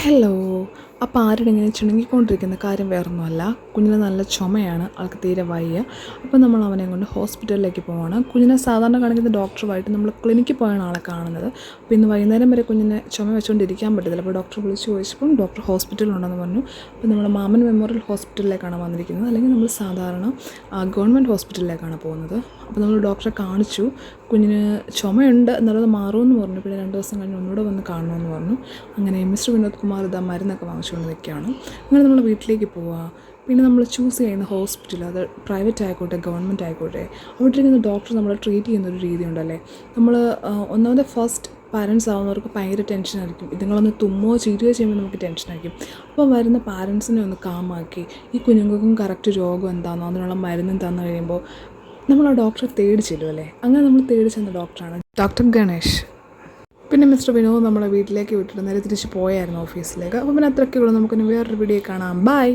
Hello. അപ്പോൾ ആരുടെ ഇങ്ങനെ ചുണുങ്ങിക്കൊണ്ടിരിക്കുന്ന കാര്യം വേറൊന്നുമല്ല. കുഞ്ഞിന് നല്ല ചുമയാണ്, ആൾക്ക് തീരെ വയ്യ. അപ്പോൾ നമ്മൾ അവനെ കൊണ്ട് ഹോസ്പിറ്റലിലേക്ക് പോവാണ്. കുഞ്ഞിനെ സാധാരണ കാണിക്കുന്ന ഡോക്ടറുമായിട്ട് നമ്മൾ ക്ലിനിക്കിൽ പോയാണ് ആളെ കാണുന്നത്. അപ്പോൾ ഇന്ന് വൈകുന്നേരം വരെ കുഞ്ഞിനെ ചുമ വെച്ചുകൊണ്ടിരിക്കാൻ പറ്റത്തില്ല. അപ്പോൾ ഡോക്ടർ വിളിച്ച് ചോദിച്ചപ്പം ഡോക്ടർ ഹോസ്പിറ്റലിലുണ്ടെന്ന് പറഞ്ഞു. അപ്പോൾ നമ്മൾ മാമൻ മെമ്മോറിയൽ ഹോസ്പിറ്റലിലേക്കാണ് വന്നിരിക്കുന്നത്, അല്ലെങ്കിൽ നമ്മൾ സാധാരണ ഗവൺമെൻറ് ഹോസ്പിറ്റലിലേക്കാണ് പോകുന്നത്. അപ്പോൾ നമ്മൾ ഡോക്ടറെ കാണിച്ചു. കുഞ്ഞിന് ചുമയുണ്ട്, എന്നുള്ളത് മാറുമെന്ന് പറഞ്ഞു. പിന്നെ 2 ദിവസം കഴിഞ്ഞ് ഒന്നുകൂടെ വന്ന് കാണണമെന്ന് പറഞ്ഞു. അങ്ങനെ മിസ്റ്റർ വിനോദ് കുമാർ ഇതാ മരുന്നൊക്കെ വാങ്ങിച്ചുകൊണ്ട് നിൽക്കുകയാണ്. അങ്ങനെ നമ്മൾ വീട്ടിലേക്ക് പോവുക. പിന്നെ നമ്മൾ ചൂസ് ചെയ്യുന്ന ഹോസ്പിറ്റൽ, അത് പ്രൈവറ്റ് ആയിക്കോട്ടെ ഗവൺമെൻറ് ആയിക്കോട്ടെ, അവിടെ ഇരിക്കുന്ന ഡോക്ടർ നമ്മളെ ട്രീറ്റ് ചെയ്യുന്നൊരു രീതി ഉണ്ടല്ലേ. നമ്മൾ ഒന്നാമത് ഫസ്റ്റ് പാരൻസ് ആവുന്നവർക്ക് ഭയങ്കര ടെൻഷനായിരിക്കും. ഇതുങ്ങളൊന്ന് തുമ്മോ ചീറ്റുകയോ ചെയ്യുമ്പോൾ നമുക്ക് ടെൻഷനായിരിക്കും. അപ്പോൾ വരുന്ന പാരൻസിനെ ഒന്ന് കാമാക്കി ഈ കുഞ്ഞുങ്ങൾക്കും കറക്റ്റ് രോഗം എന്താണെന്നോ അതിനുള്ള മരുന്നും തന്നു കഴിയുമ്പോൾ നമ്മൾ ആ ഡോക്ടറെ തേടി ചെല്ലുമല്ലേ. അങ്ങനെ നമ്മൾ തേടി ചെന്ന ഡോക്ടറാണ് ഡോക്ടർ ഗണേഷ്. പിന്നെ മിസ്റ്റർ വിനോദ് നമ്മളെ വീട്ടിലേക്ക് വിട്ടിട്ട് നേരെ തിരിച്ച് പോയായിരുന്നു ഓഫീസിലേക്ക്. അപ്പോൾ പിന്നെ അത്രയ്ക്കുള്ളൂ. നമുക്കിനി വേറൊരു വീഡിയോ കാണാം. ബൈ.